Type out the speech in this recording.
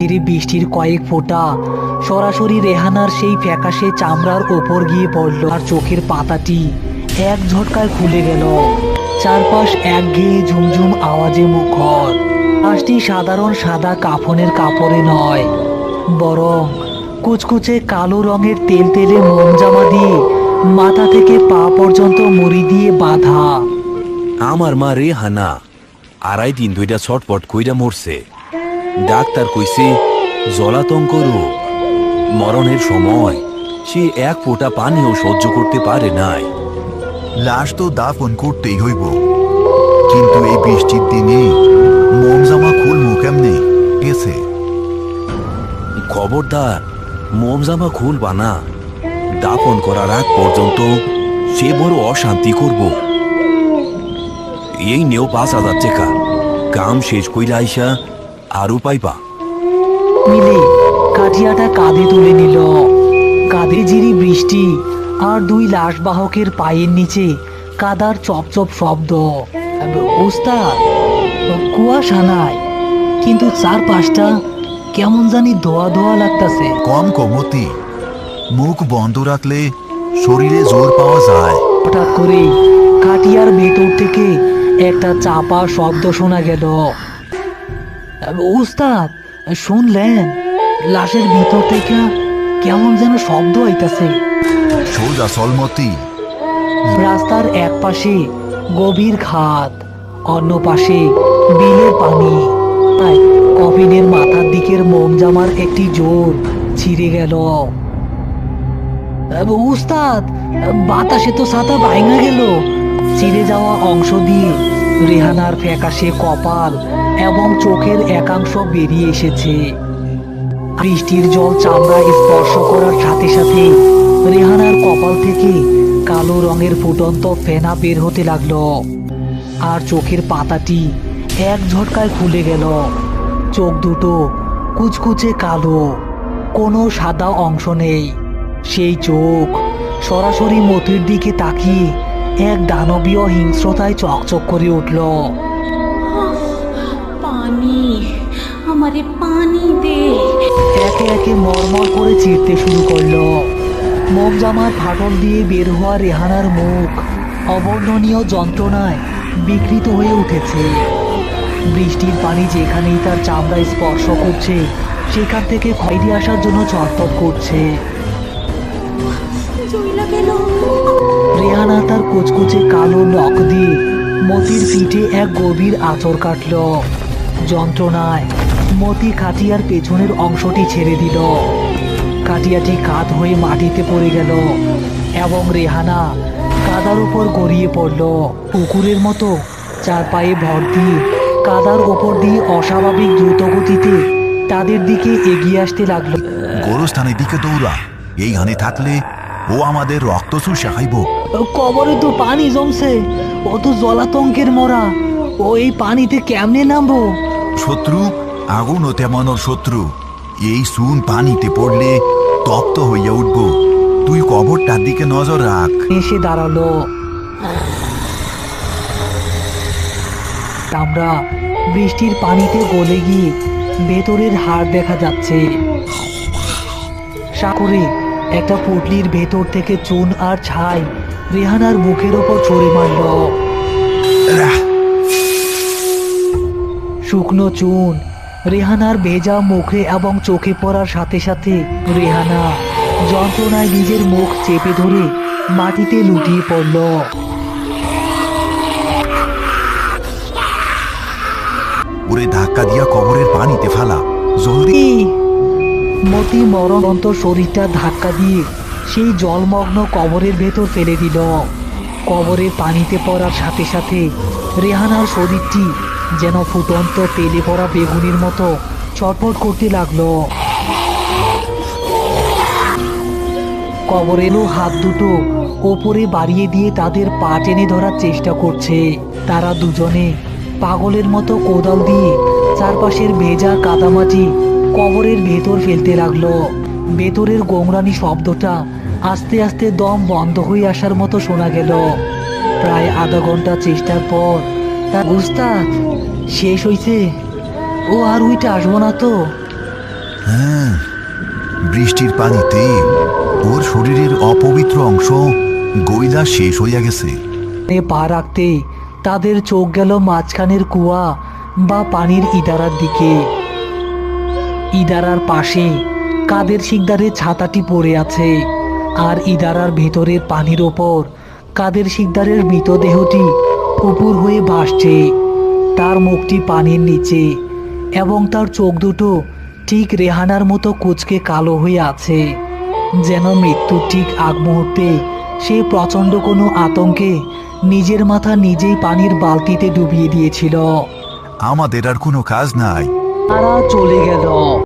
বৃষ্টির কয়েক ফোঁটা সরাসরি রেহানার সেই ফ্যাকাশে চামড়ার ওপর গিয়ে পড়ল, আর চোখের পাতাটি এক ঝটকায় খুলে গেল। চারপাশ একঘেয়ে ঝুমঝুম আওয়াজে মুখর। লাশটি সাধারণ সাদা কাফনের কাপড়ে নয়, বরং কুচকুচে কালো রঙের তেলতেলে মোমজামা দিয়ে মাথা থেকে পা পর্যন্ত মুড়ি দিয়ে বাঁধা। আমার মা রেহানা 2.5 দিন ধইরা ছটপট কইরা মরছে। ডাক্তার কইছে জলাতঙ্ক রোগ। মরণের সময় সে এক ফোঁটা পানিও সহ্য করতে পারে নাই। লাশ তো দাফন করতেই হইব, কিন্তু এই বৃষ্টির দিনে মোমজামা খুলমু কেমনে? গেছে খবরদার মোমজামা খুলবা না। দাফন করার আগ পর্যন্ত সে বড় অশান্তি করব। এই নেও 5,000 টাকা, কাম শেষ কইরা আইসা আরো পাইবা। মিলে কাঠিয়াটা কাঁধে তুলে নিল। কাঁধে ঝিরি বৃষ্টি আর দুই লাশবাহকের পায়ের নিচে কাদার চপচপ শব্দ। ওস্তাদ, কুয়াশা নাই, কিন্তু চারপাশটা কেমন জানি ধোয়া ধোয়া লাগতাছে। কম কমতি, মুখ বন্ধ রাখলে শরীরে জোর পাওয়া যায়। হঠাৎ করে কাঠিয়ার ভেতর থেকে একটা চাপা শব্দ শোনা গেল। ওস্তাদ, শুনলেন? লাশের ভিতর থেকে কেমন যেন শব্দ আইতাছে। সোজা সলমতি। রাস্তার এক পাশে গভীর খাদ, অন্য পাশে বিলের পানি। তাই কফিনের মাথার দিকের মোমজামার একটি জোর ছিঁড়ে গেল। উস্তাদ, বাতাসে তো ছাতা ভাঙা গেল। ছিঁড়ে যাওয়া অংশ দিয়ে রেহানার ফ্যাকাশে কপাল এবং চোখের একাংশ বেরিয়ে এসেছে। বৃষ্টির জল চামড়া স্পর্শ করার সাথে সাথে রেহানার কপাল থেকে কালো রঙের ফুটন্ত ফেনা বের হতে লাগলো, আর চোখের পাতাটি এক ঝটকায় খুলে গেল। চোখ দুটো কুচকুচে কালো, কোনো সাদা অংশ নেই। সেই চোখ সরাসরি মতির দিকে তাকিয়ে এক দানবীয় হিংস্রতায় চকচক করে উঠল। পানি, আমারে পানি দে। একে একে মরমর করে চিরতে শুরু করলো। মোমজামার ফাটল দিয়ে বের হওয়া রেহানার মুখ অবর্ণনীয় যন্ত্রণায় বিকৃত হয়ে উঠেছে। বৃষ্টির পানি যেখানেই তার চামড়া স্পর্শ করছে, সেখান থেকে খয়রি আসার জন্য ছটফট করছে। রেহানা তার কুচকুচে কালো নখ দিয়ে মতির পিঠে এক গভীর আঁচড় কাটল। যন্ত্রণায় মতি খাটিয়ার পেছনের অংশটি ছেড়ে দিল। কাটিয়াটি কাত হয়ে মাটিতে পড়ে গেল এবং রেহানা কাদার উপর গড়িয়ে পড়ল। পুকুরের মতো চার পায়ে ভর দিয়ে কাদার ওপর দিয়ে অস্বাভাবিক দ্রুত গতিতে তাদের দিকে এগিয়ে আসতে লাগলো। গোরস্থানের দিকে দৌড়া, এইখানে থাকলে ও আমাদের রক্ত চুষে খাইব। কবরে তো পানি জমছে, ও তো জলাতঙ্কের মরা, ও এই পানিতে কেমনে নামবো? শত্রু আগুন ও তেমন ওর শত্রু। এই চুন পানিতে পড়লে তপ্ত হইয়া উঠব। তুই কবরটার দিকে নজর রাখ। এসে দাঁড়ালো। আমরা বৃষ্টির পানিতে গলে গিয়ে ভেতরের হাড় দেখা যাচ্ছে। সাগরে একটা পুটলির ভেতর থেকে চুন আর ছাই রেহানার মুখের ওপর ছড়ে মারল। শুকনো চুন রেহানার ভেজা মুখে এবং চোখে পড়ার সাথে সাথে রেহানা যন্ত্রণায় নিজের মুখ চেপে ধরে মাটিতে লুটিয়ে পড়ল। ওরে ধাক্কা দিয়া কবরের পানিতে ফালা, জলদি। মতি মরণন্ত শরীরটা ধাক্কা দিয়ে সেই জলমগ্ন কবরের ভেতর ফেলে দিল। কবরের পানিতে পড়ার সাথে সাথে রেহানার শরীরটি যেন ফুটন্ত তেলে পড়া বেগুনের মতো ছটফট করতে লাগলো। কবরেরও হাত দুটো ওপরে বাড়িয়ে দিয়ে তাদের পা টেনে ধরার চেষ্টা করছে। তারা দুজনে পাগলের মতো কোদাল দিয়ে চারপাশের ভেজা কাদামাটি কবরের ভেতর ফেলতে লাগলো। ভেতরের গোংরানি শব্দটা আস্তে আস্তে দম বন্ধ হয়ে আসার মতো শোনা গেল। প্রায় আধা ঘন্টা চেষ্টার পর তার উস্তাদ শেষ হইছে, ও আর উইটা আসবো না তো? হ্যাঁ, বৃষ্টির পানিতে ওর শরীরের অপবিত্র অংশ গইলা শেষ হইয়া গেছে। পা রাখতেই তাদের চোখ গেল মাঝখানের কুয়া বা পানির ইদারার দিকে। ইদারার পাশে কাদের শিকদারের ছাতাটি পড়ে আছে, আর ইদারার ভেতরের পানির ওপর কাদের শিকদারের মৃতদেহটি উপর হয়ে ভাসছে। তার মুখটি পানির নিচে এবং তার চোখ দুটো ঠিক রেহানার মতো কুঁচকে কালো হয়ে আছে, যেন মৃত্যুর ঠিক আগ মুহূর্তে সে প্রচণ্ড কোনো আতঙ্কে নিজের মাথা নিজেই পানির বালতিতে ডুবিয়ে দিয়েছিল। আমাদের আর কোনো কাজ নাই। তারা চলে গেল।